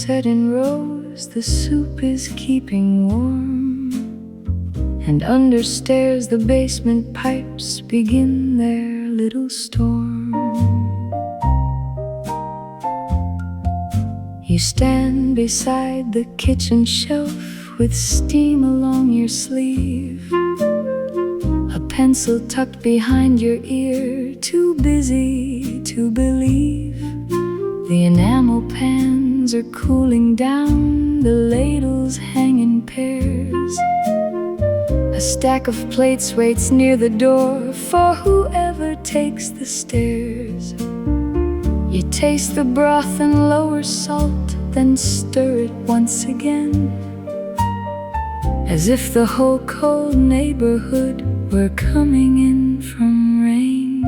set in rows, the soup is keeping warm, and under stairs the basement pipes begin their little storm. You stand beside the kitchen shelf with steam along your sleeve, a pencil tucked behind your ear, too busy to believe. The enamel pans are cooling down, the ladles hang in pairs. A stack of plates waits near the door for whoever takes the stairs. You taste the broth and lower salt, then stir it once again, as if the whole cold neighborhood were coming in from rain.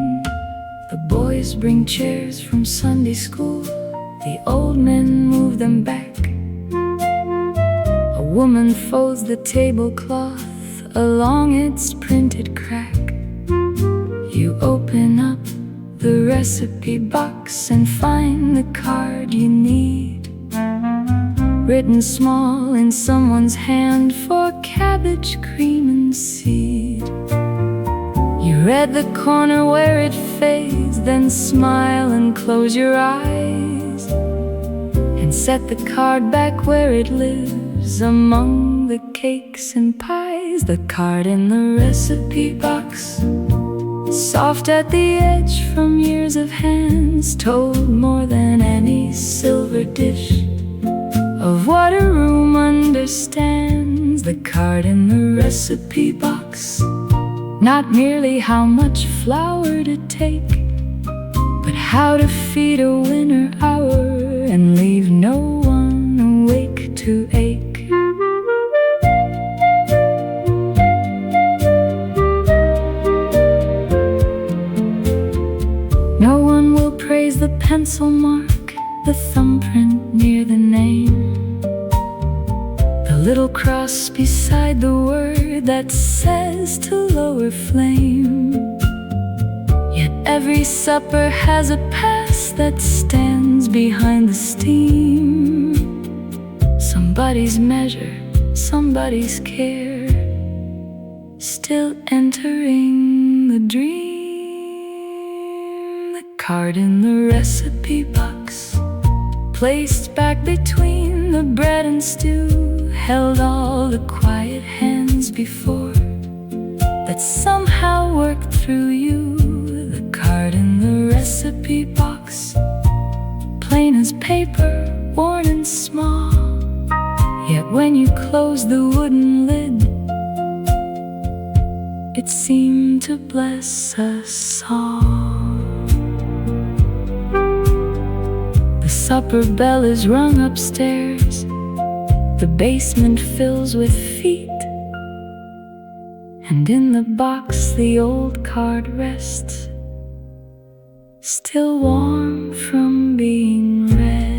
The boys bring chairs from Sunday school, the old men move them back. A woman folds the tablecloth along its printed crack. You open up the recipe box and find the card you need, written small in someone's hand for cabbage, cream and seed. You read the corner where it fades, then smile and close your eyes, and set the card back where it lives among the cakes and pies. The card in the recipe box, soft at the edge from years of hands, told more than any silver dish of what a room understands. The card in the recipe box, not merely how much flour to take, but how to feed a winter hour and leave no one awake to ache. No one will praise the pencil mark, the thumbprint near the name, the little cross beside the word that says to lower flame. Yet every supper has a past that stands behind the steam. Somebody's measure, somebody's care, still entering the dream. The card in the recipe box, placed back between the bread and stew, held all the quiet hands before that somehow worked through you. The card in the recipe box, plain as paper, worn and small, yet when you closed the wooden lid, it seemed to bless us all. The supper bell is rung upstairs, the basement fills with feet, and in the box the old card rests, still warm from being read.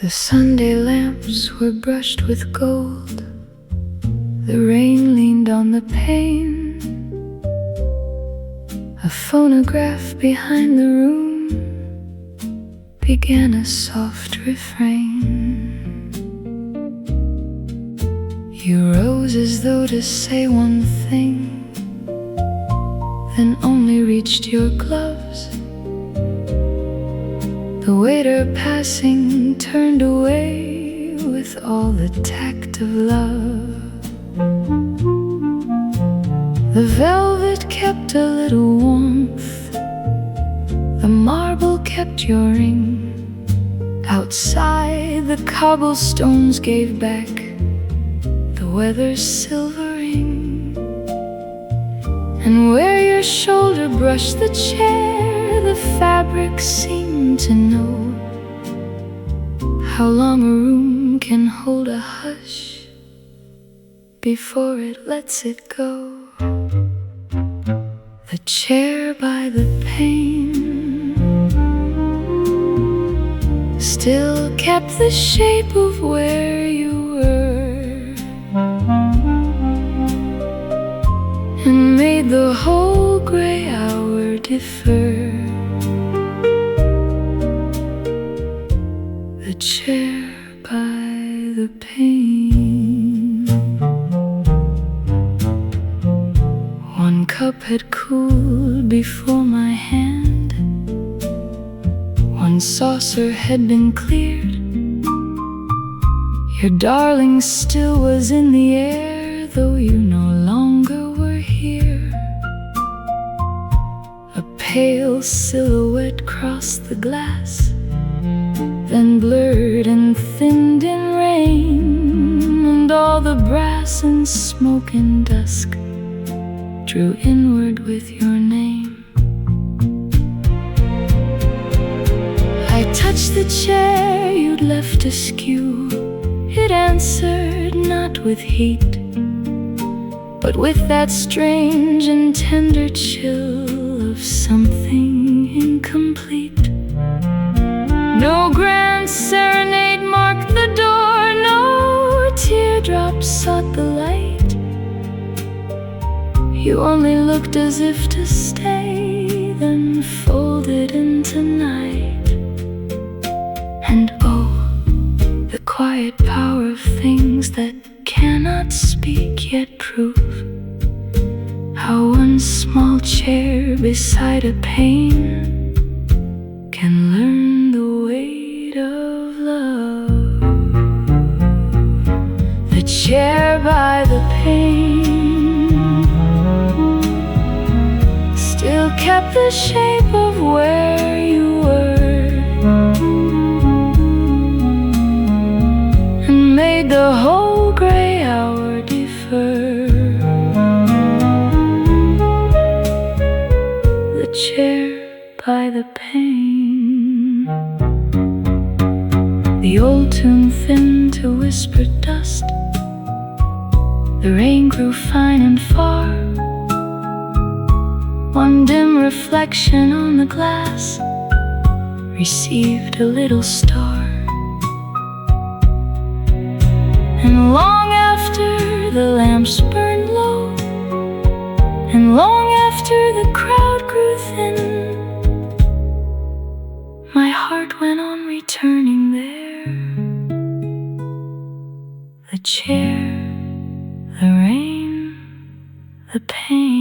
The Sunday lamps were brushed with gold, the rain leaned on the pane, a phonograph behind the room began a soft refrain. You rose as though to say one thing, then only reached your gloves. The waiter passing turned away with all the tact of love. The velvet kept a little warmth, the marble kept your ring. Outside the cobblestones gave back the weather's silvering, and where your shoulder brushed the chair, the fabric seemed to know how long a room can hold a hush before it lets it go. The chair by the pane still kept the shape of where you were, and made the whole gray hour defer. The chair by the pane. One cup had cooled before my hand, one saucer had been cleared. Your darling still was in the air, though you no longer were here. A pale silhouette crossed the glass, then blurred and thinned in rain, and all the brass and smoke in dusk drew inward with your name. I touched the chair you'd left askew. It answered not with heat, but with that strange and tender chill of something incomplete. No grand serenade marked the door, no teardrops sought the light. You only looked as if to stay, then folded into night. And oh, the quiet power of things that cannot speak yet prove how one small chair beside a pane can learn the weight of love. The chair by the pane still kept the shape of where you were, and made the whole gray hour defer. The chair by the pane. The old tune thinned to whispered dust. The rain grew fine and far. One dim reflection on the glass received a little star. And long after the lamps burned low, and long after the crowd grew thin, my heart went on returning there. The chair, the rain, the pain.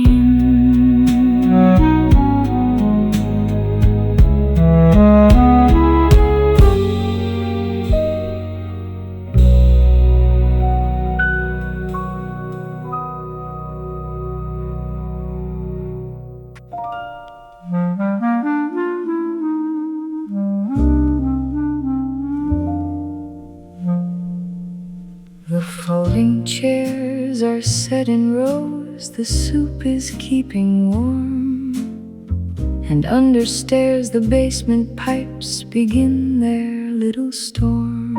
The folding chairs are set in rows, the soup is keeping warm, and under stairs the basement pipes begin their little storm.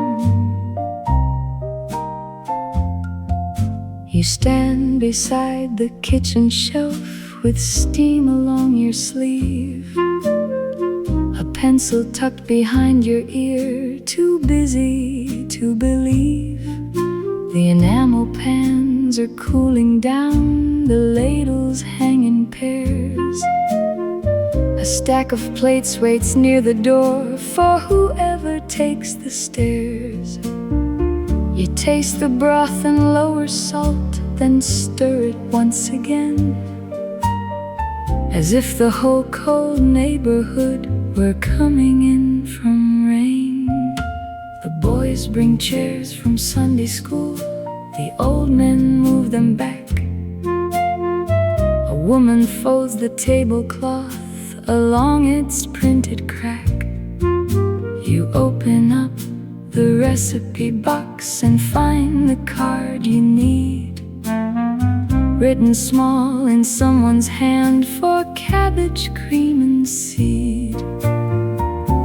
You stand beside the kitchen shelf with steam along your sleeve, a pencil tucked behind your ear, too busy to believe. The enamel pans are cooling down, the ladles hang in pairs. A stack of plates waits near the door for whoever takes the stairs. You taste the broth and lower salt, then stir it once again, as if the whole cold neighborhood were coming in from rain. The boys bring chairs from Sunday school, the old men move them back. A woman folds the tablecloth along its printed crack. You open up the recipe box and find the card you need, written small in someone's hand for cabbage, cream and seed.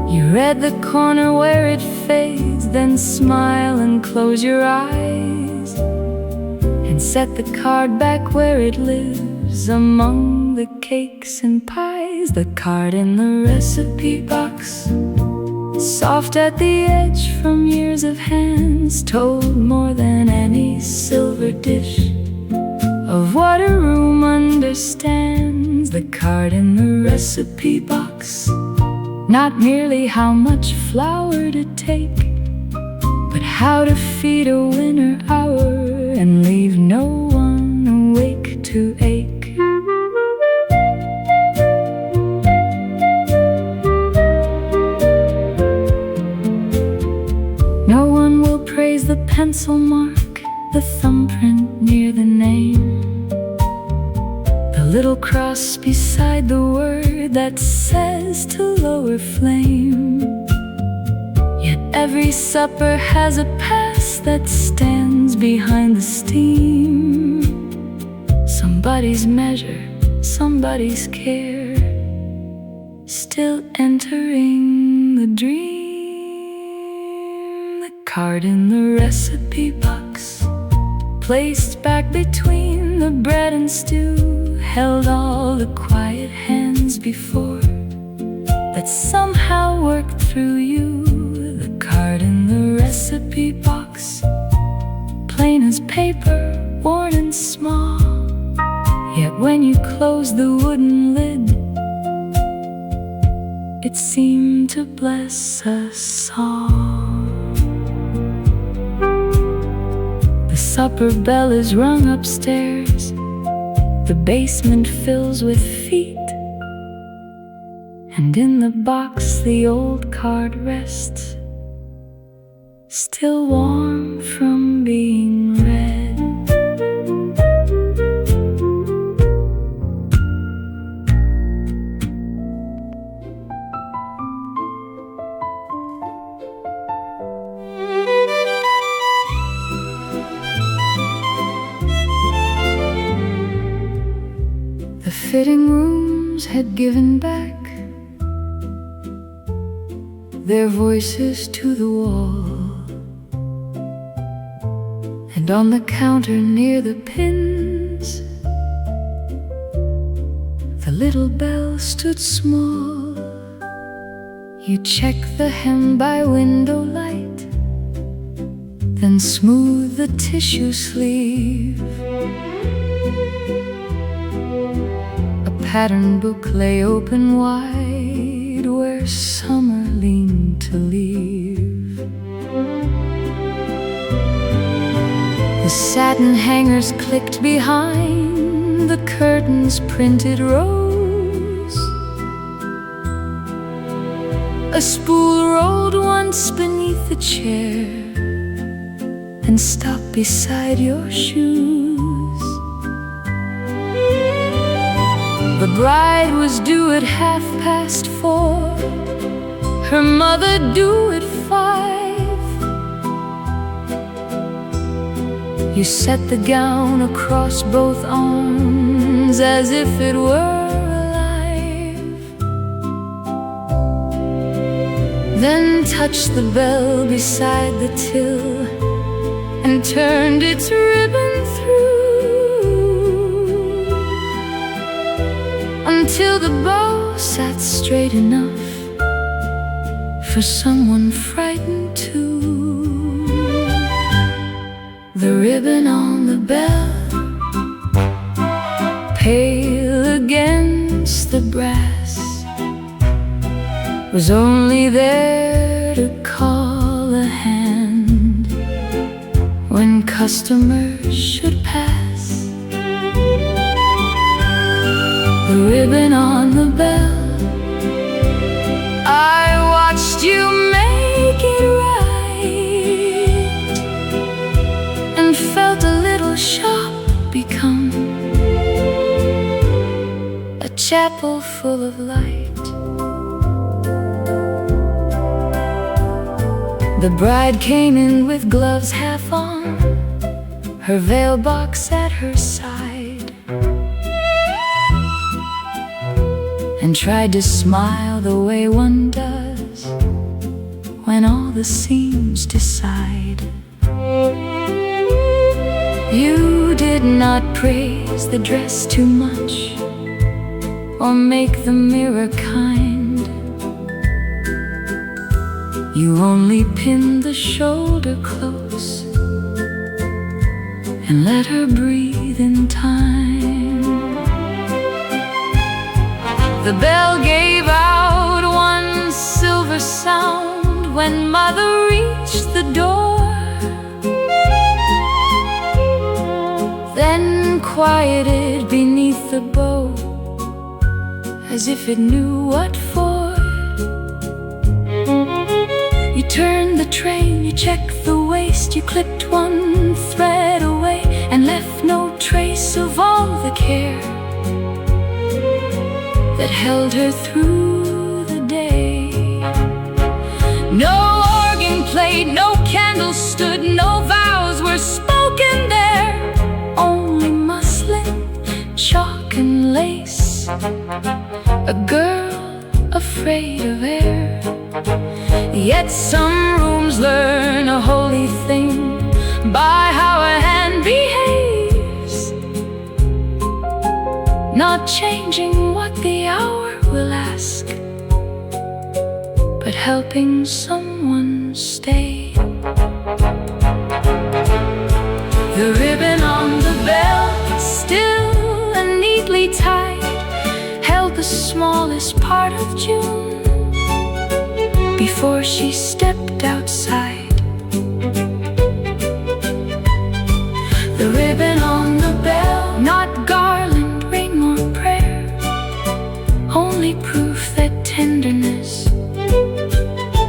You read the corner where it fades, then smile and close your eyes, and set the card back where it lives flowers among the cakes and pies, the card in the recipe box, soft at the edge from years of hands, told more than any silver dish of what a room understands. The card in the recipe box, not merely how much flour to take, but how to feed a winter hour and leave no one awake to ache. No one will praise the pencil mark, the thumbprint near the name, the little cross beside the word that says to lower flame. Yet every supper has a past that stands behind the steam. Somebody's measure, somebody's care, still entering the dream. The card in the recipe box, placed back between the bread and stew, held all the quiet hands before that somehow worked through you. The card in the recipe box, plain as paper, worn and small, yet when you closed the wooden lid, it seemed to bless us all. The supper bell is rung upstairs, the basement fills with feet, and in the box the old card rests, still warm from being read. The fitting rooms had given back their voices to the wall, and on the counter near the pins, the little bell stood small. You check the hem by window light, then smooth the tissue sleeve. A pattern book lay open wide where summer leaned to leave. The satin hangers clicked behind, the curtains printed rose. A spool rolled once beneath the chair and stopped beside your shoes. The bride was due at 4:30, her mother due at 5. You set the gown across both arms as if it were alive, then touched the bell beside the till and turned its ribbon through until the bow sat straight enough for someone frightened too. The ribbon on the bell, pale against the brass, was only there to call a hand when customers should pass. The ribbon on the bell, I watched you make it right, and felt a little shop become a chapel full of light. The bride came in with gloves half on, her veil box at her side, and tried to smile the way one does when all the seams decide. You did not praise the dress too much, or make the mirror kind. You only pinned the shoulder close and let her breathe in time. The bell gave out one silver sound when Mother reached the door, then quieted beneath the bow, as if it knew what for. You turned the train, you checked the waist, you clipped one thread away and left no trace of all the care that held her through the day. No organ played, no candles stood, no vows were spoken there. Only muslin, chalk and lace, a girl afraid of air. Yet some rooms learn a holy thing by how a hand behaves, not changing what the hour will ask, but helping someone stay. The ribbon on the bell, still and neatly tied, held the smallest part of June before she stepped outside. The ribbon on the bell, not garland, ring or prayer, only proof that tenderness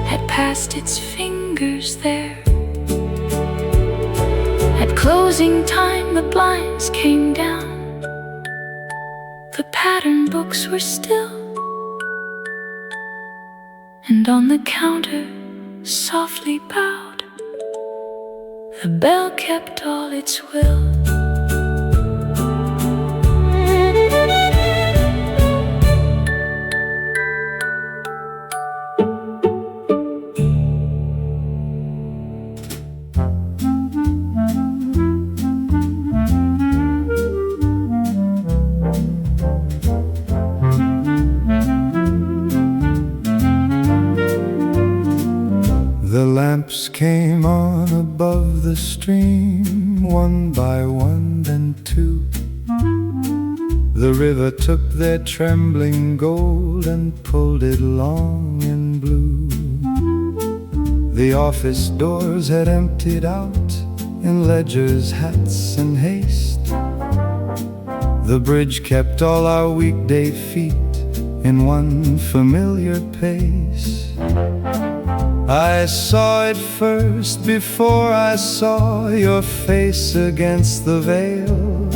had passed its fingers there. At closing time the blinds came down, the pattern books were still, and on the counter, softly bowed, the bell kept all its will. The lamps came on above the stream, one by one, then two. The river took their trembling gold and pulled it long and blue. The office doors had emptied out in ledgers, hats, and haste. The bridge kept all our weekday feet in one familiar pace. I saw it first before I saw your face against the veil.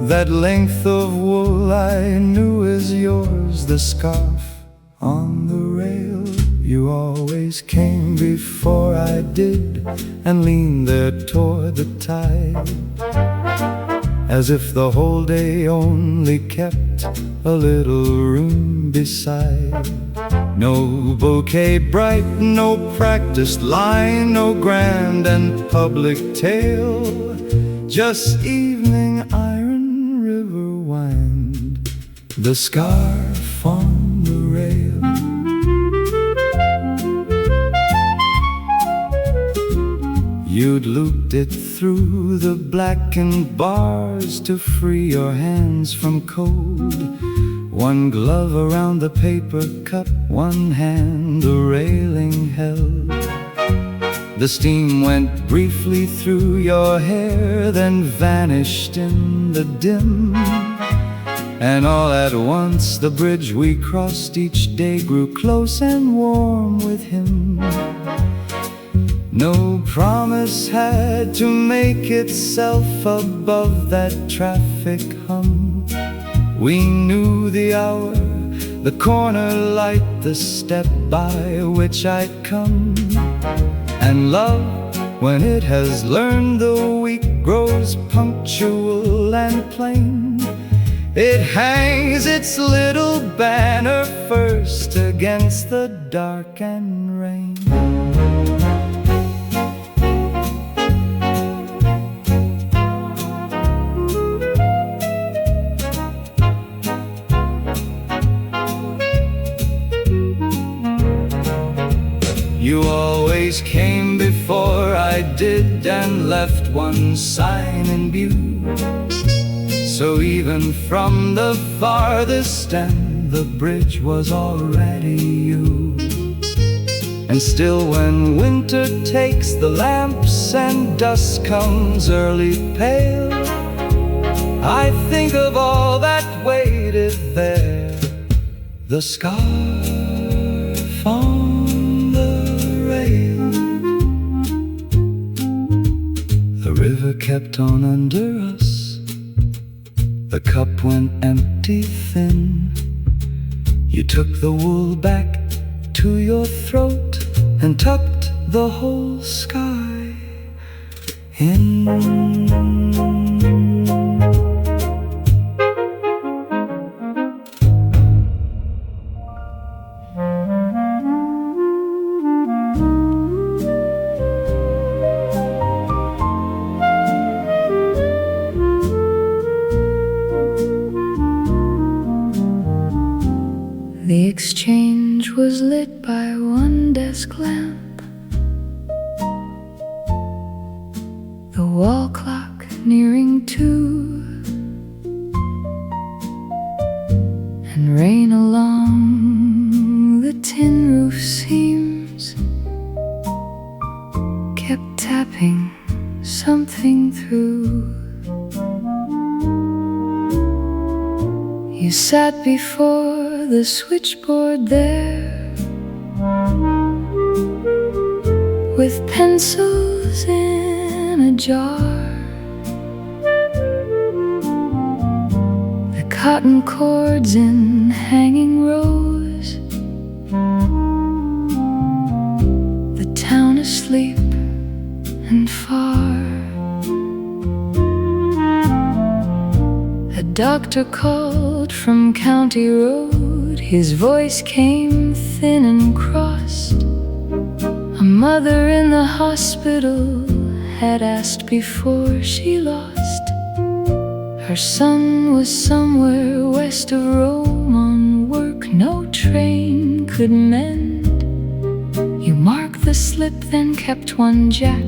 That length of wool I knew as yours, the scarf on the rail. You always came before I did and leaned there toward the tide, as if the whole day only kept a little room beside. No bouquet bright, no practiced line, no grand and public tale, just evening iron river wind, the scarf on the rail. You'd looped it through the blackened bars to free your hands from cold. One glove around the paper cup, one hand the railing held. The steam went briefly through your hair, then vanished in the dim. And all at once the bridge we crossed each day grew close and warm with him. No promise had to make itself above that traffic hum. We knew the hour, the corner light, the step by which I'd come. And love, when it has learned the week, grows punctual and plain. It hangs its little banner first against the dark and rain. always came before I did, and left one sign in view. So even from the farthest end, the bridge was already you. And still when winter takes the lamps and dusk comes early pale, I think of all that waited there, the scarf on the rail. The river kept on under us, the cup went empty thin. You took the wool back to your throat and tucked the whole sky in. The exchange was lit by one desk lamp, the wall clock nearing 2, and rain along the tin roof seams kept tapping something through. You sat before the switchboard there, with pencils in a jar, the cotton cords in hanging rows, the town asleep and far. A doctor called from County Road. His voice came thin and crossed. A mother in the hospital had asked before she lost. Her son was somewhere west of Rome on work no train could mend. You marked the slip, then kept one jack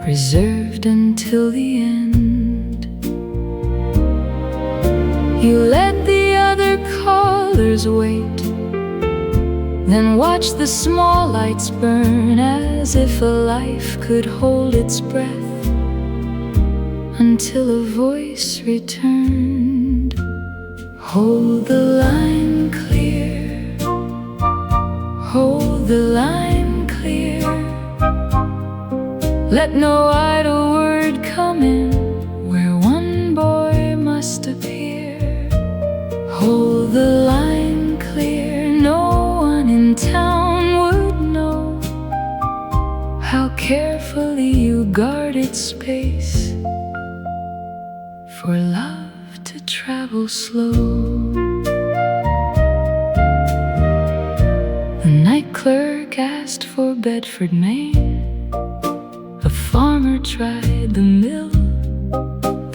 reserved until the end. You let the other callers wait, then watch the small lights burn as if a life could hold its breath, until a voice returned. Hold the line clear, hold the line clear. Let no idle word come in where one boy must appear. Hold the line clear, no one in town would know how carefully you guarded space for love to travel slow. The night clerk asked for Bedford, Maine. A farmer tried the mill.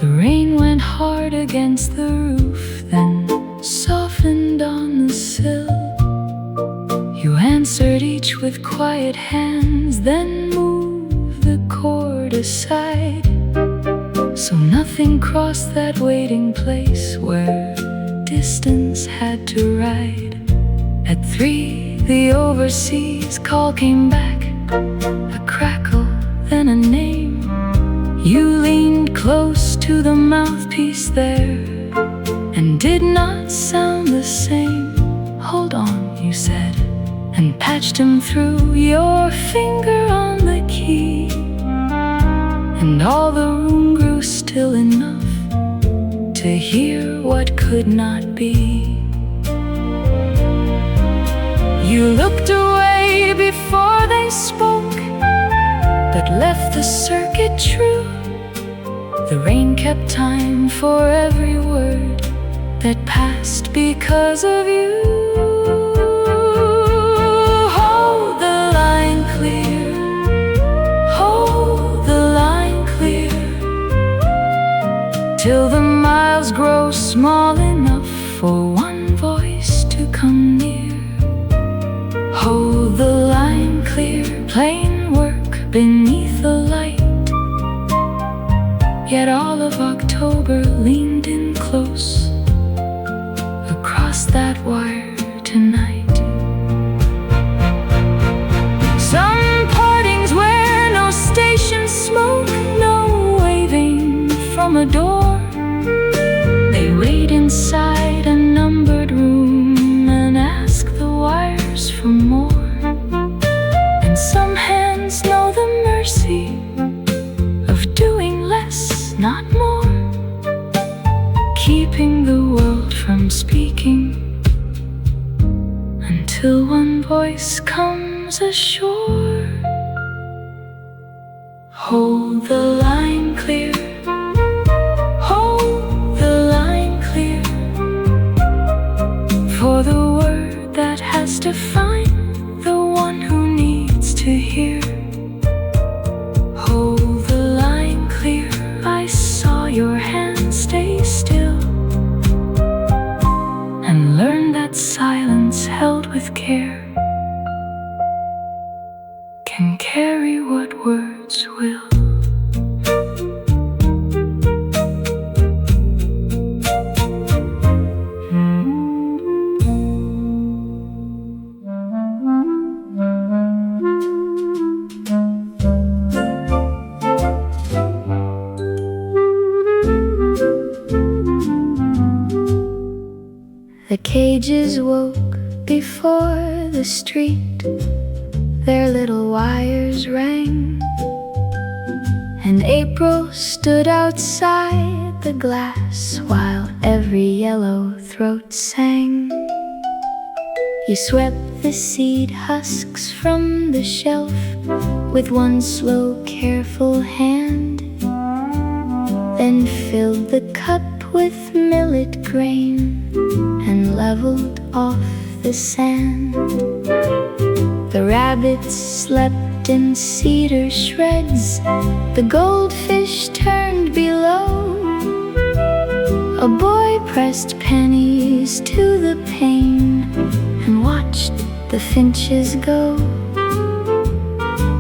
The rain went hard against the roof, then softened on the sill. You answered each with quiet hands, then moved the cord aside, so nothing crossed that waiting place where distance had to ride. At 3, the overseas call came back, a crackle, then a name. You leaned close to the mouthpiece there and did not sound the same. Hold on, you said, and patched him through, your finger on the key. And all the room grew still enough to hear what could not be. You looked away before they spoke, but left the circuit true. The rain kept time for every word that passed because of you. Hold the line clear, hold the line clear, till the miles grow small enough for one voice to come near. Hold the line clear, arms ashore. Hold the line clear, hold the line clear, for the word that has to find the one who needs to hear. Hold the line clear, I saw your hand stay still, and learn that silence held with care can carry what words will. The cages woke before the street, their little wires rang, and April stood outside the glass while every yellow throat sang. You swept the seed husks from the shelf with one slow, careful hand, then filled the cup with millet grain and leveled off the sand. The rabbits slept in cedar shreds, the goldfish turned below. A boy pressed pennies to the pane and watched the finches go.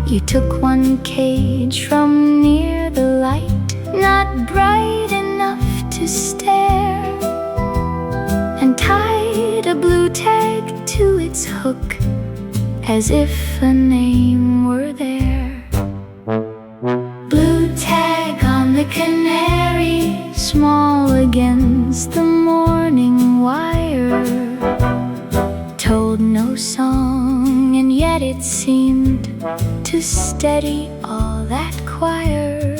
You took one cage from near the light, not bright enough to stare, and tied a blue tag to its hook as if a name were there. Blue tag on the canary, small against the morning wire, told no song, and yet it seemed to steady all that choir.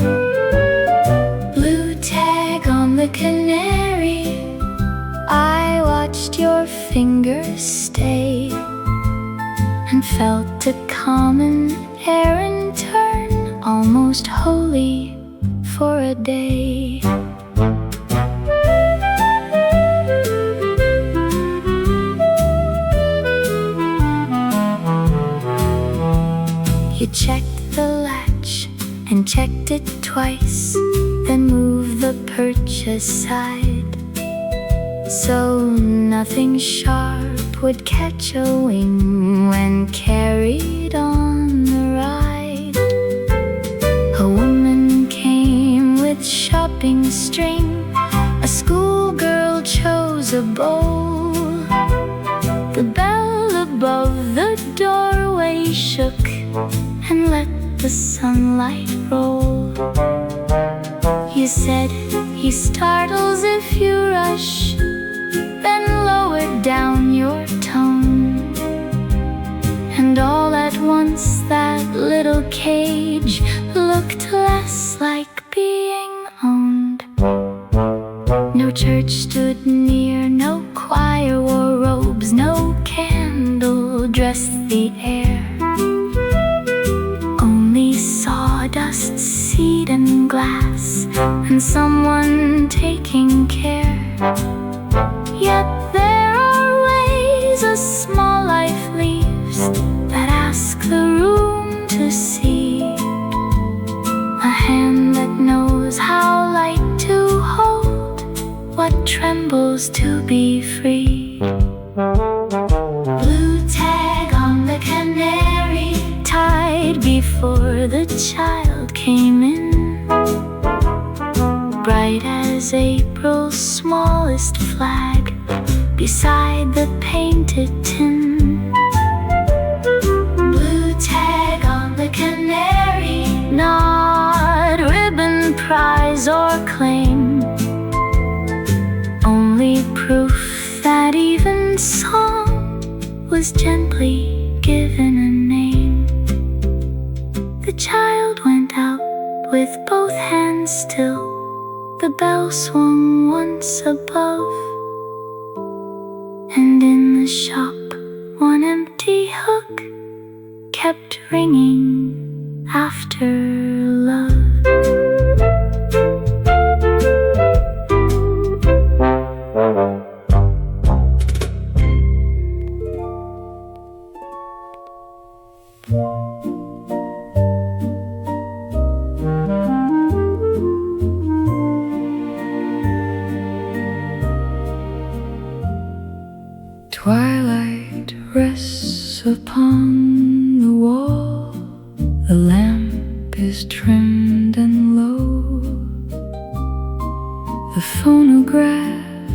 Blue tag on the canary, I watched your fingers stay, and felt a common errand turn almost holy for a day. You checked the latch and checked it twice, then moved the perch aside, so nothing sharp would catch a wing when carried on the ride. A woman came with shopping string, a schoolgirl chose a bowl. The bell above the doorway shook and let the sunlight roll. You said he startles if you rush, then lowered down your tone, and all at once that little cage looked less like being owned. No church stood near, no choir wore robes, no candle dressed the air, only sawdust, seed and glass, and someone taking care. Yet there are ways a small life leaves that ask the room to see, a hand that knows how light to hold, what trembles to be free. Blue tag on the canary, tied before the child came in, bright as April's smallest flag beside the painted tin. Blue tag on the canary, not ribbon, prize or claim, only proof that even song was gently given a name. The child went out with both hands still, the bell swung once above, and in the shop one empty hook ringing after love. Twilight rests upon the wall. The lamp is trimmed and low. The phonograph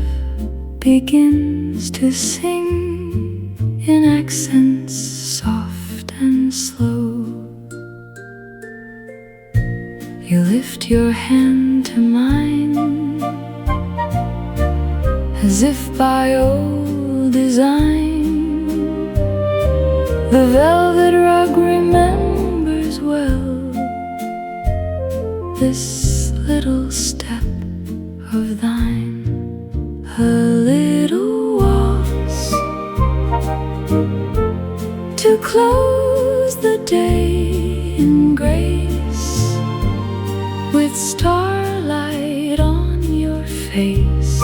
begins to sing in accents soft and slow. You lift your hand to mine as if by old design. The velvet rug remembers well this little step of thine. A little waltz to close the day in grace, with starlight on your face.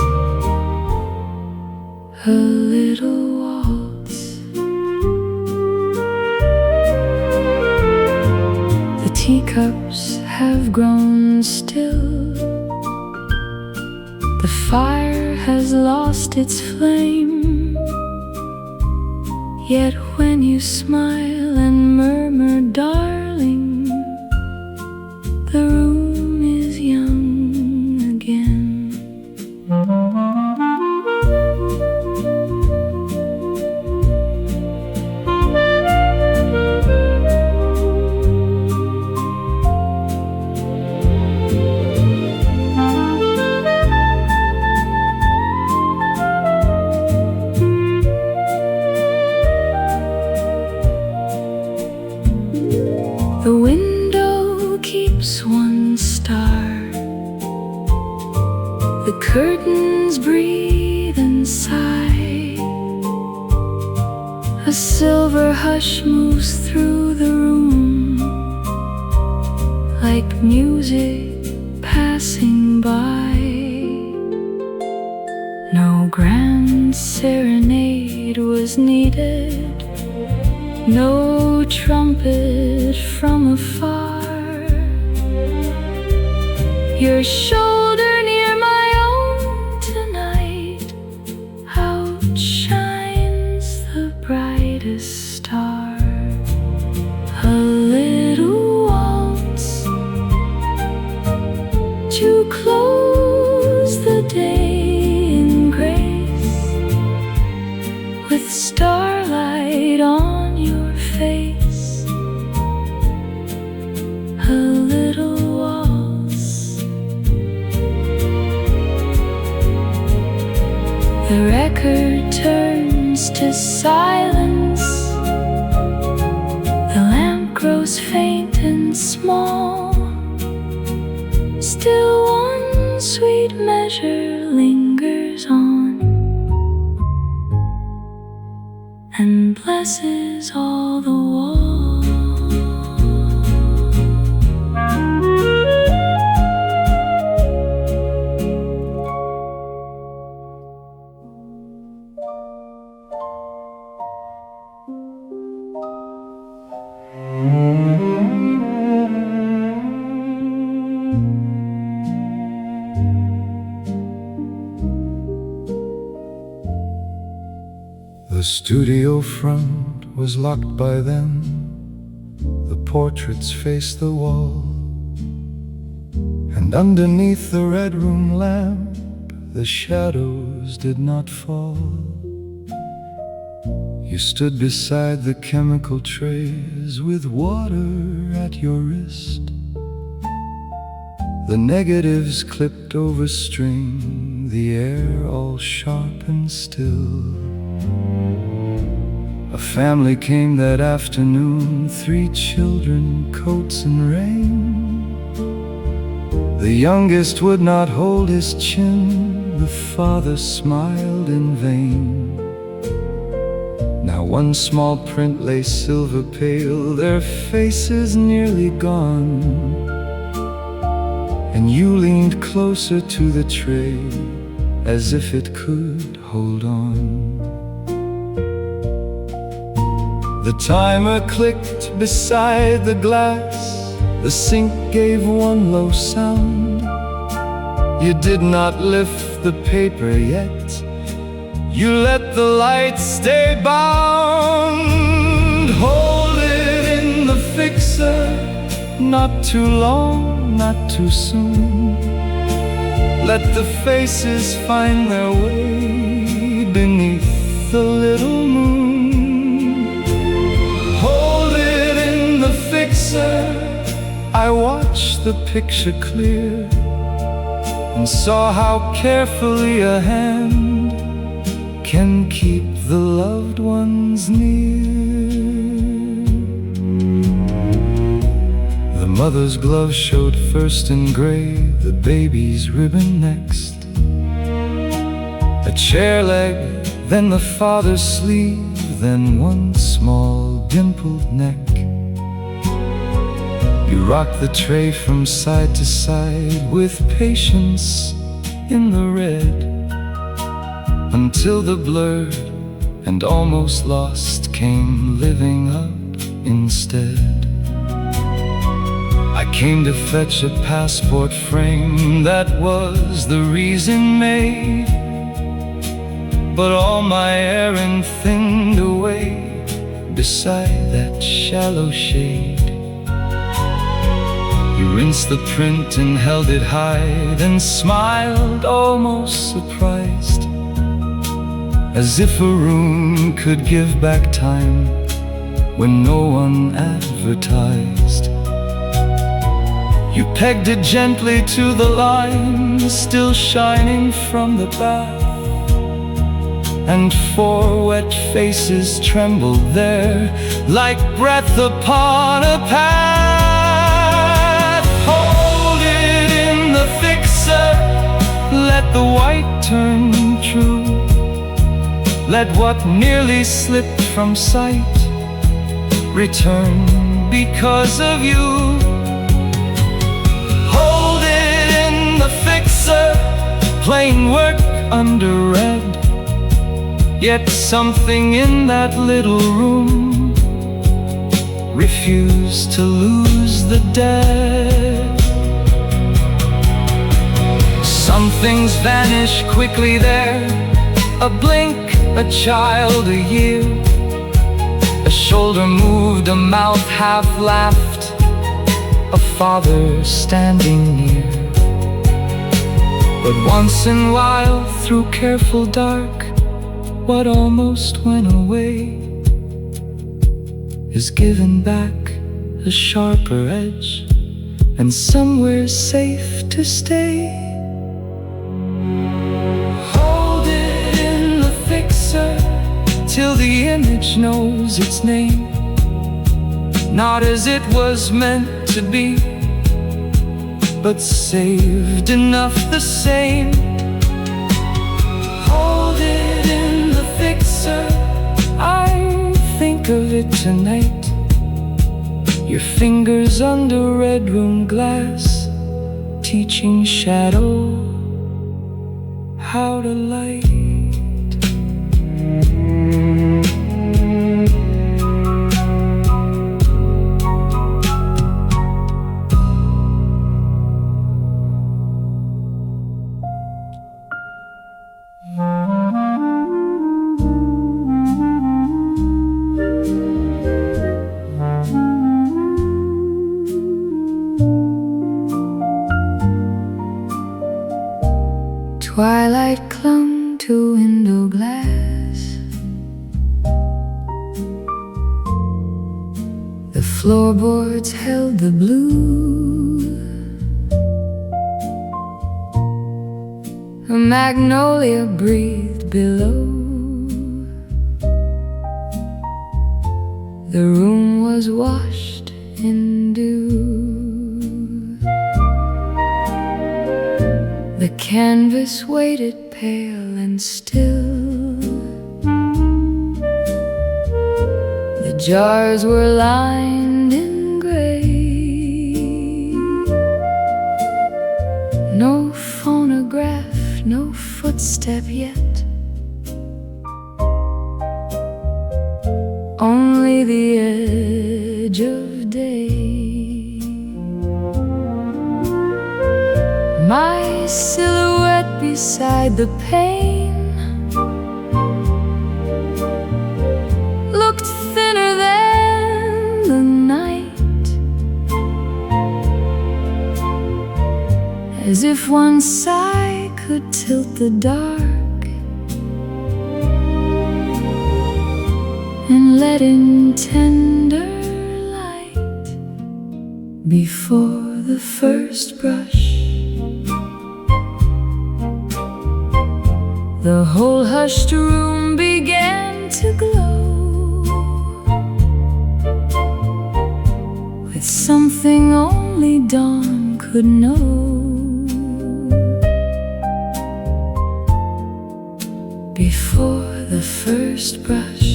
A little waltz. The teacups have grown still. The fire has lost its flame. Yet when you smile and murmur, darling, the room is young again. The window keeps one star. The curtains breathe and sigh. A silver hush moves through the room, like music passing by. No grand serenade was needed, no trumpet from afar. Your shoulder near my own tonight outshines the brightest star. A little waltz to close the day in grace, with starlight on your face. A little waltz. The record turns to silence. The lamp grows faint and small. Still one sweet measure lingers on and blesses all the walls. The studio front was locked by then. The portraits faced the wall, and underneath the red room lamp the shadows did not fall. You stood beside the chemical trays with water at your wrist. The negatives clipped over string, the air all sharp and still. A family came that afternoon, 3 children, coats and rain. The youngest would not hold his chin, the father smiled in vain. Now One small print lay silver pale, their faces nearly gone, and you leaned closer to the tray as if it could hold on. The timer clicked beside the glass, the sink gave one low sound. You did not lift the paper yet, you let the light stay bound. Hold it in the fixer, not too long, not too soon. Let the faces find their way beneath the little moon. Hold it in the fixer. I watched the picture clear and saw how carefully a hand can keep the loved ones near. The mother's glove showed first in gray, the baby's ribbon next, a chair leg, then the father's sleeve, then one small dimpled neck. You rocked the tray from side to side with patience in the red, until the blurred and almost lost came living up instead. I came to fetch a passport frame that was the reason made, but all my errand thinned away beside that shallow shade. You rinsed the print and held it high, then smiled almost surprised, as if a room could give back time when no one advertised. You pegged it gently to the line, still shining from the bath, and 4 wet faces trembled there like breath upon a path. Hold it in the fixer, let the white turn true. Let what nearly slipped from sight return because of you. Hold it in the fixer, plain work under red, yet something in that little room refused to lose the dead. Some things vanish quickly there, a blink, a child, a year, a shoulder moved, a mouth half laughed, a father standing near. But once in a while, through careful dark, what almost went away is given back a sharper edge, and somewhere safe to stay. Till the image knows its name, not as it was meant to be, but saved enough the same. Hold it in the fixer, I think of it tonight. Your fingers under Redroom glass, teaching shadow how to light. Twilight clung to window glass, the floorboards held the blue, a magnolia breathed below. The room was washed in dew. The canvas waited pale and still, jars were lined in gray. No phonograph, no footstep yet, only the edge of day. My silhouette beside the pane looked thinner than the night, as if one sigh could tilt the dark and let in tender light. Before the first brush, the whole hushed room began to glow with something only dawn could know. Before the first brush,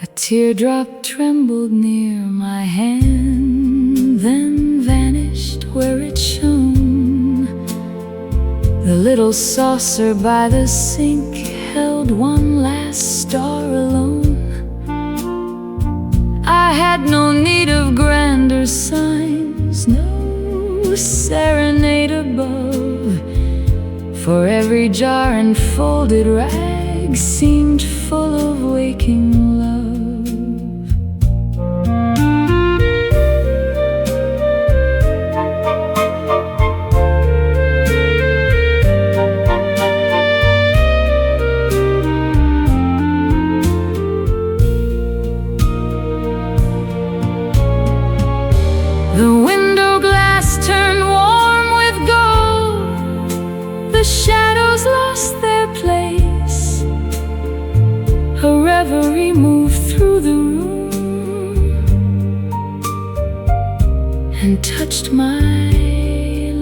a teardrop trembled near my hand, then vanished where it shone. The little saucer by the sink held one last star alone. I had no need of grander signs, no serenade above, for every jar and folded rag seemed full of waking love. The window glass turned warm with gold, the shadows lost their place. A reverie moved through the room and touched my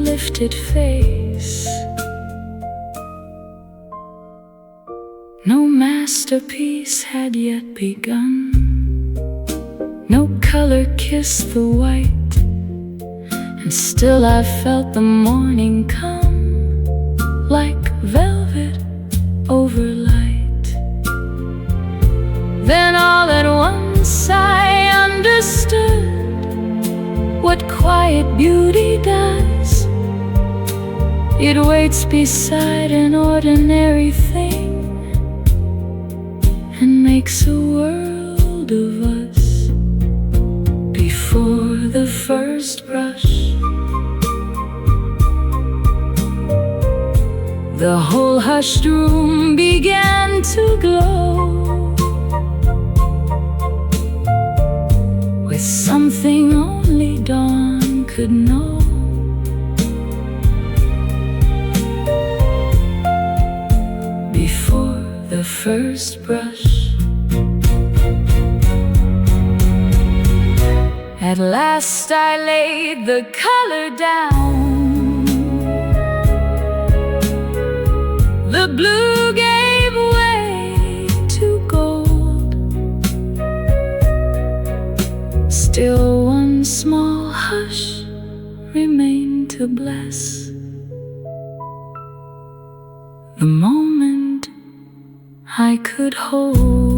lifted face. No masterpiece had yet begun, no color kissed the white, and still I felt the morning come like velvet over light. Then all at once I understood what quiet beauty does. It waits beside an ordinary thing and makes a world of us. Before the first brush, the whole hushed room began to glow with something only dawn could know. Before the first brush, at last I laid the color down. The blue gave way to gold. Still one small hush remained to bless the moment I could hold.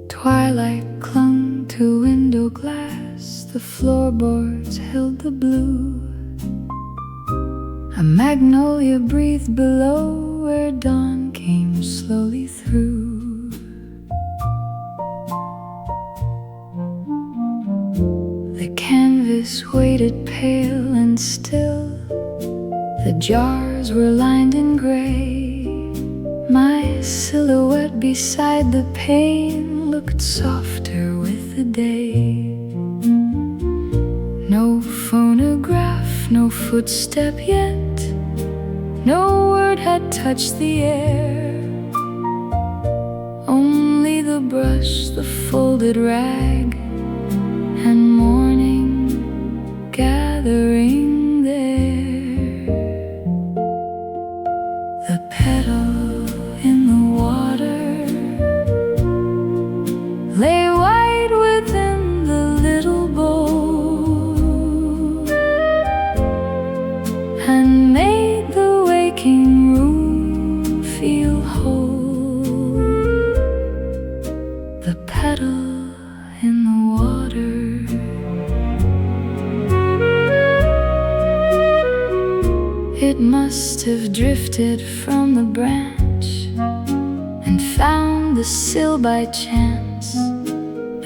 Twilight clung to window glass, the floorboards held the blue. A magnolia breathed below where dawn came slowly through. The canvas waited pale and still, the jars were lined in gray. My silhouette beside the pane looked softer with the day. No phonograph, no footstep yet, no word had touched the air. Only the brush, the folded rag, and morning gathering there. The petal in the water lay white within the little bowl, and made the waking room feel whole. The petal in the water. It must have drifted from the branch and found the sill by chance.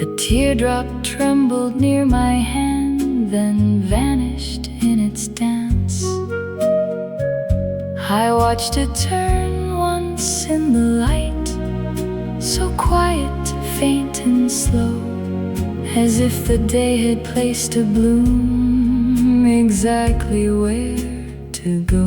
A teardrop trembled near my hand, then vanished in its dance. I watched it turn once in the light, so quiet, faint and slow, as if the day had placed a bloom exactly where to go.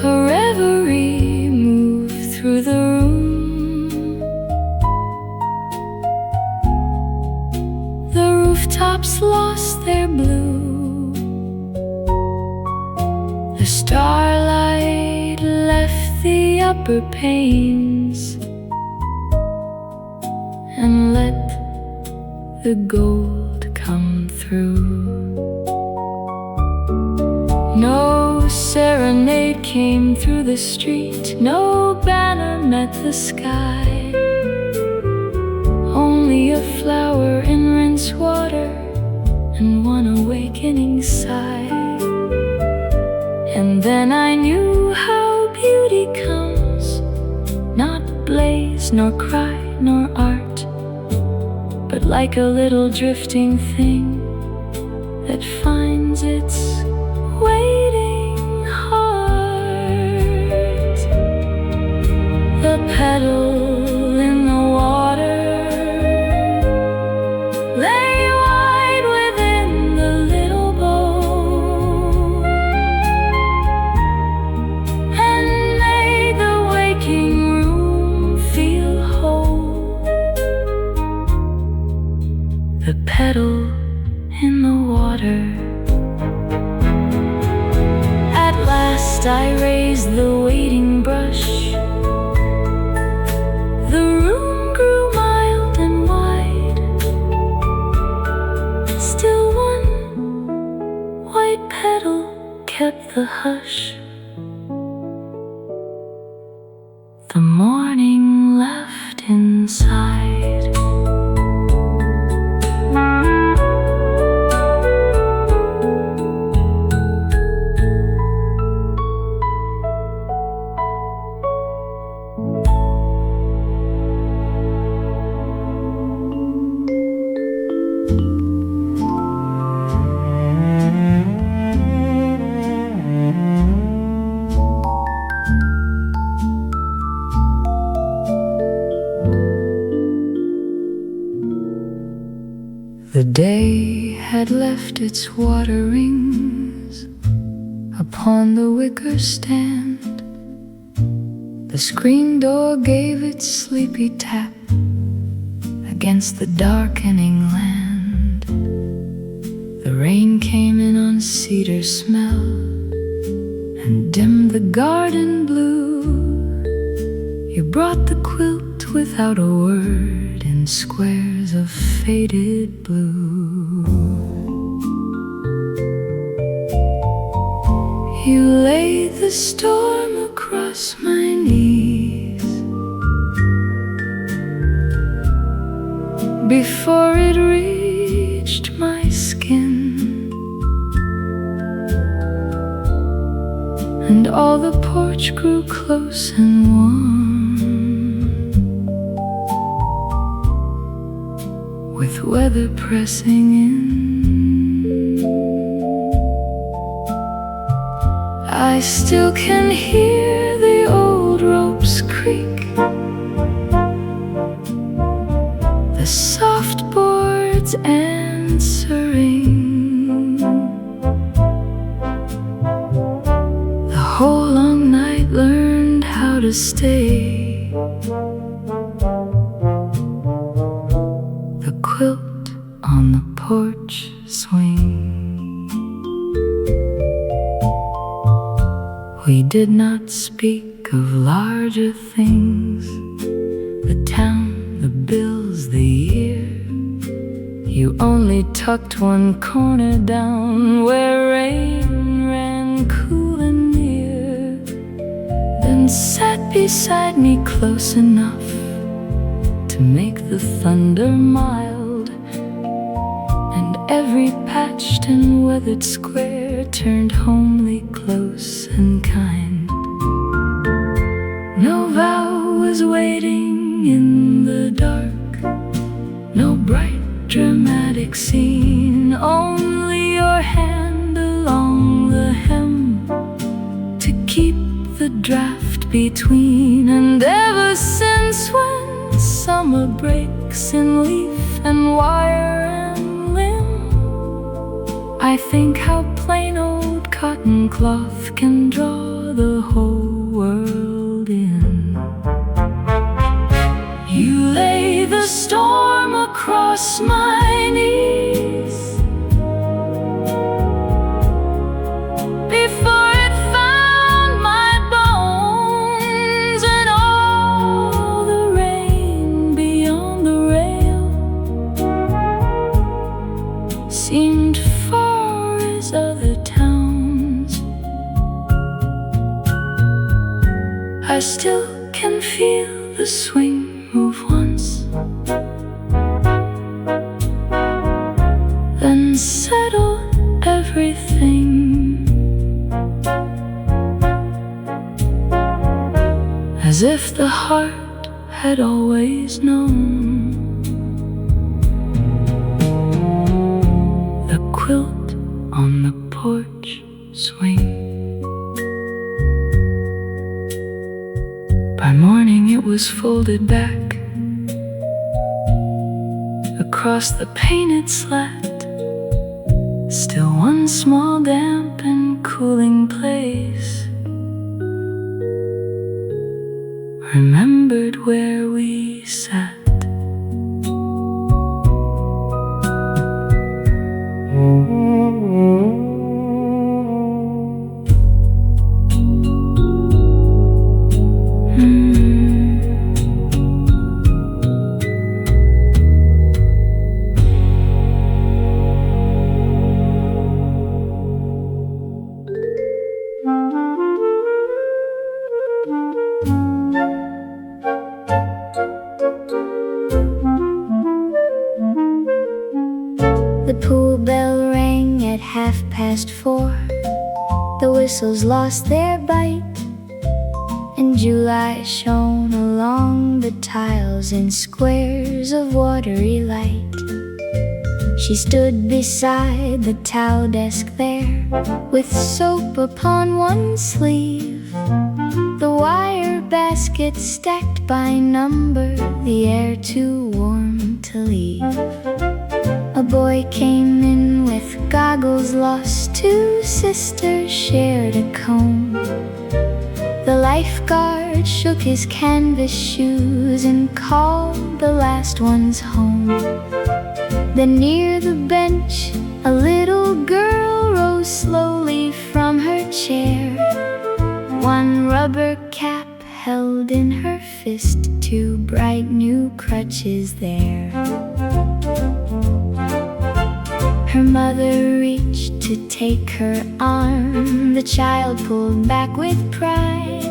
A reverie moved through the room. The rooftops lost their blue. The starlight left the upper panes and let the gold come through. No serenade came through the street, no banner met the sky. Only a flower in rinse water and one awakening sigh. And then I knew how beauty comes, not blaze, nor cry, nor art, but like a little drifting thing that finds its waiting heart. The petal in the water lay wide within the little bowl, and made the waking room feel whole. The petal in the water. At last I raised the waiting brush. The room grew mild and wide. Still one white petal kept the hush. The morning left inside. The day had left its water rings upon the wicker stand. The screen door gave its sleepy tap against the darkening land. The rain came in on cedar smell and dimmed the garden blue. You brought the quilt without a word in squares of faded blue. You laid the storm across my knees before it reached my skin, and all the porch grew close and warm, with weather pressing in. I still can hear the old ropes creak, the soft boards answering. The whole long night learned how to stay. The quilt on the porch swing. We did not speak of larger things, the town, the bills, the year. You only tucked one corner down where rain ran cool and near, then sat beside me close enough to make the thunder mild, and every patched and weathered square turned homely, close and kind. No vow was waiting in the dark, no bright dramatic scene, only your hand along the hem to keep the draft between. And ever since, when summer breaks in leaf and wire and limb, I think how plain old cotton cloth can draw the whole world in. You lay the storm across my knees before it found my bones, and all the rain beyond the rail seemed far as other towns. I still can feel the swing move once, then settle everything, as if the heart had always known. The quilt on the porch swing. By morning it was folded back across the painted slat, still one small damp and cooling place, remembered where we sat. The pool bell rang at 4:30. The whistles lost their bite, and July shone along the tiles in squares of watery light. She stood beside the towel desk there, with soap upon one sleeve, the wire basket stacked by number, the air too warm to leave. A boy came in with goggles lost, two sisters shared a comb. The lifeguard shook his canvas shoes and called the last ones home. Then near the bench a little girl rose slowly from her chair, one rubber cap held in her fist, two bright new crutches there. Her mother reached to take her arm, the child pulled back with pride.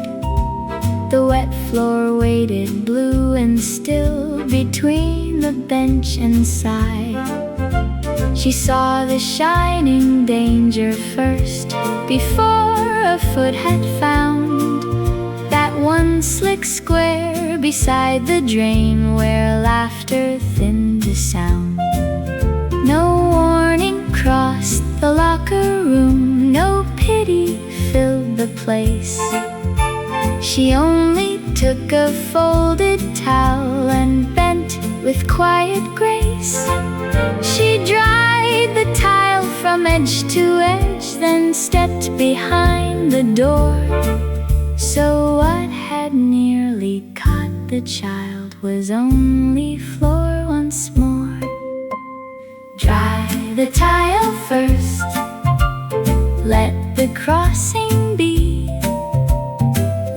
The wet floor waited blue and still between the bench and side. She saw the shining danger first, before a foot had found that one slick square beside the drain where laughter thinned the sound. No warning crossed the locker room, no pity filled the place. She only took a folded towel and bent with quiet grace. She dried the tile from edge to edge, then stepped behind the door. So what had nearly caught the child was only floor once more. Dry the tile first, let the crossing be.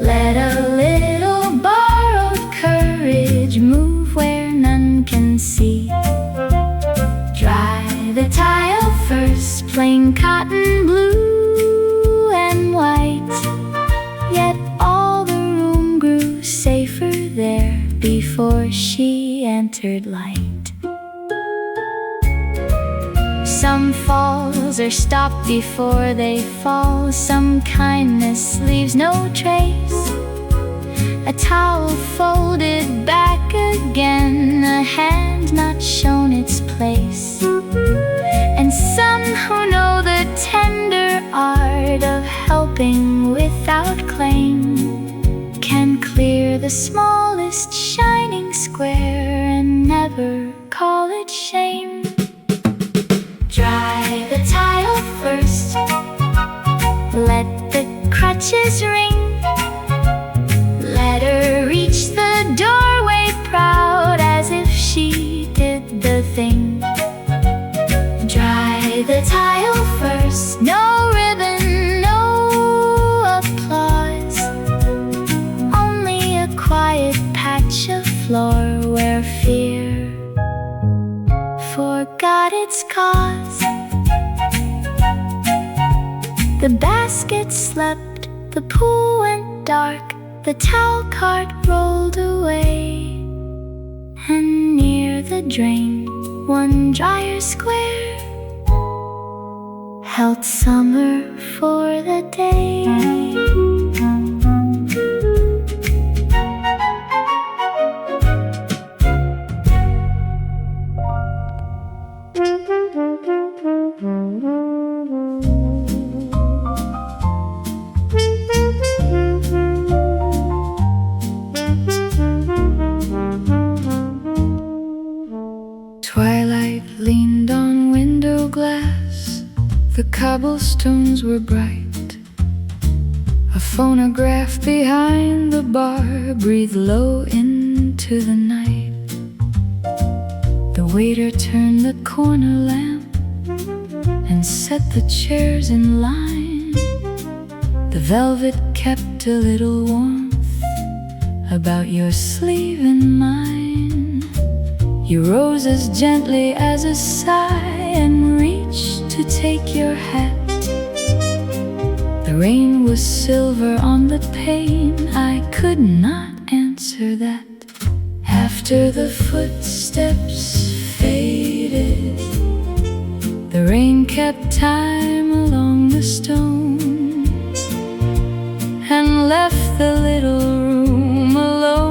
Let a little borrowed courage move where none can see. Dry the tile first, plain cotton blue and white. Yet all the room grew safer there before she entered light. Some falls are stopped before they fall. Some kindness leaves no trace. A towel folded back again, a hand not shown its place. And some who know the tender art of helping without claim can clear the smallest shining square and never call it shame. Dry the tile first, let the crutches ring. Let her reach the doorway proud as if she did the thing. Dry the tile first, no ribbon, no applause. Only a quiet patch of floor where fear forgot its cause. The basket slept, the pool went dark, the towel cart rolled away. And near the drain, one Drier Square held summer for the day. Twilight leaned on window glass, the cobblestones were bright. A phonograph behind the bar breathed low into the night. The waiter turned the corner lamp and set the chairs in line. The velvet kept a little warmth about your sleeve and mine. You rose as gently as a sigh and reached to take your hat. The rain was silver on the pane, I could not answer that. After the footsteps faded, the rain kept time along the stones and left the little room alone.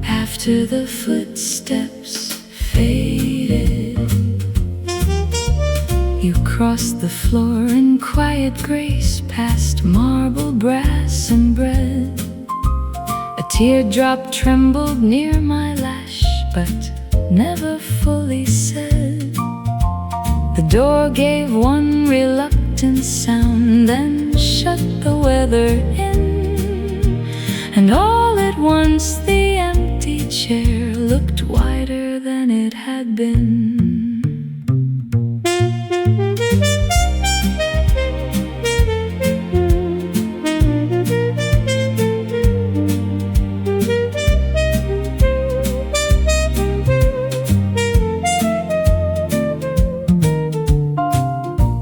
After the footsteps faded, you crossed the floor in quiet grace, past marble, brass, and bread. A teardrop trembled near my lash, but never fully said. The door gave one reluctant sound, then shut the weather in. And all at once the empty chair looked wider than it had been.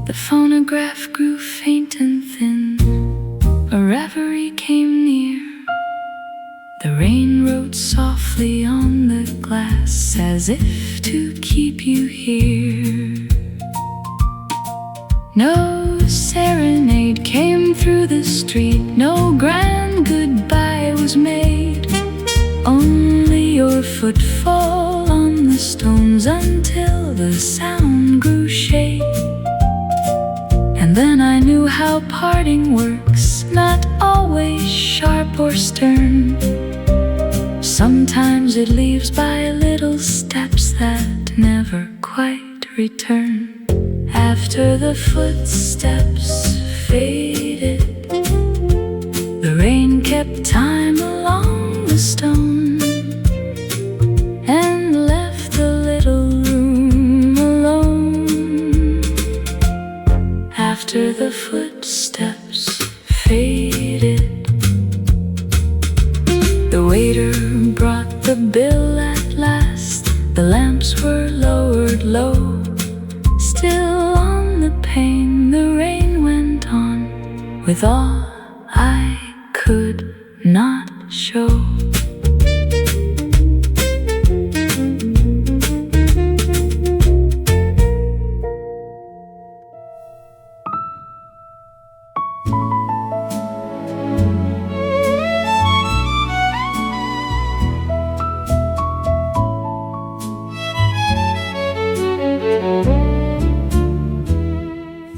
The phonograph grew faint and thin, a reverie came near. The rain rain wrote softly on the glass, as if to keep you here. No serenade came through the street, no grand goodbye was made, only your footfall on the stones until the sound grew shade. And then I knew how parting works, not always sharp or stern. Sometimes it leaves by little steps that never quite return. After the footsteps faded, the rain kept time along the stone and left the little room alone. After the footsteps faded, the waiter brought the bill at last. The lamps were lowered low. Still on the pane, the rain went on with all I could not show.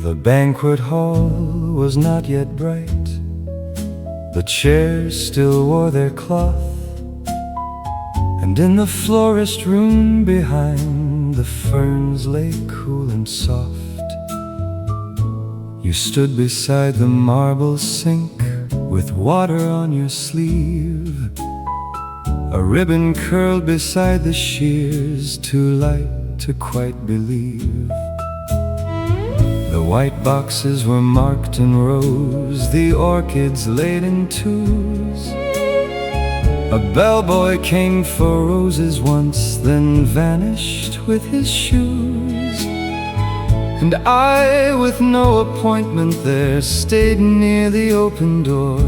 The banquet hall was not yet bright. The chairs still wore their cloth, and in the florist room behind, the ferns lay cool and soft. You stood beside the marble sink with water on your sleeve, a ribbon curled beside the shears, too light to quite believe. The white boxes were marked in rows, the orchids laid in twos. A bellboy came for roses once, then vanished with his shoes. And I, with no appointment there, stayed near the open door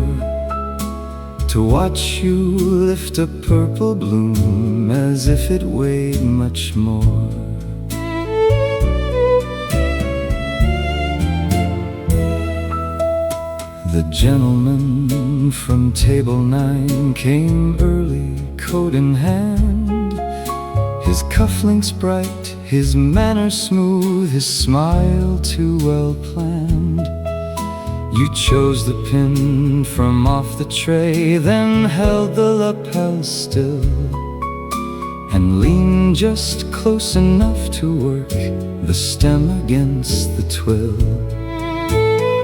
to watch you lift a purple bloom as if it weighed much more. The gentleman from table 9 came early, coat in hand, his cufflinks bright, his manners smooth, his smile too well planned. You chose the pin from off the tray, then held the lapel still, and leaned just close enough to work the stem against the twill.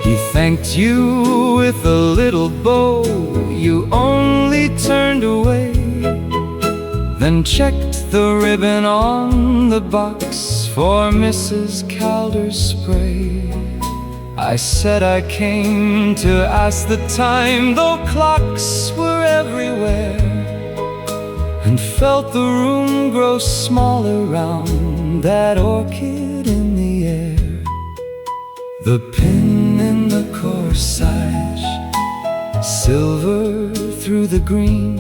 He thanked you with a little bow, you only turned away, then checked the ribbon on the box for Mrs. Calder's spray. I said I came to ask the time, though clocks were everywhere, and felt the room grow smaller round that orchid in the air. The pin in the corsage, silver through the green,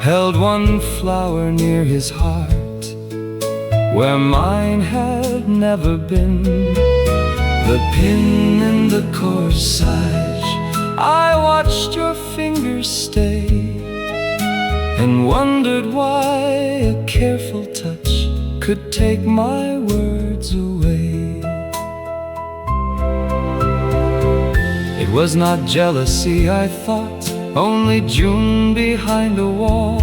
held one flower near his heart, where mine had never been. The pin in the corsage, I watched your fingers stay, and wondered why a careful touch could take my words away. It was not jealousy, I thought, only June behind a wall,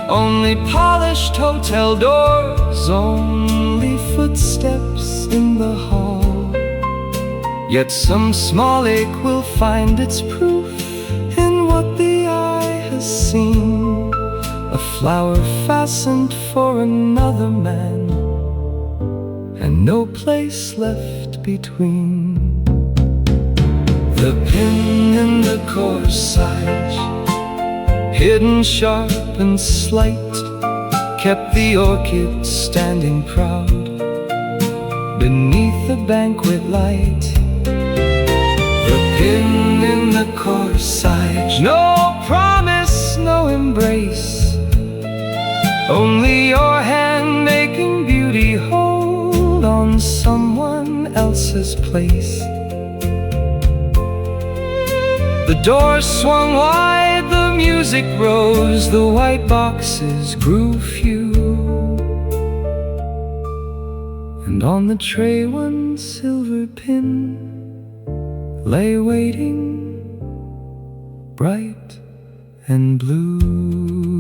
only polished hotel doors, only footsteps in the hall. Yet some small ache will find its proof in what the eye has seen, a flower fastened for another man, and no place left between. The pin in the corsage, hidden sharp and slight, kept the orchid standing proud beneath the banquet light. The pin in the corsage, no promise, no so embrace. Only your hand making beauty hold on someone else's place. The doors swung wide, the music rose, the white boxes grew few, and on the tray one silver pin lay waiting, bright and blue.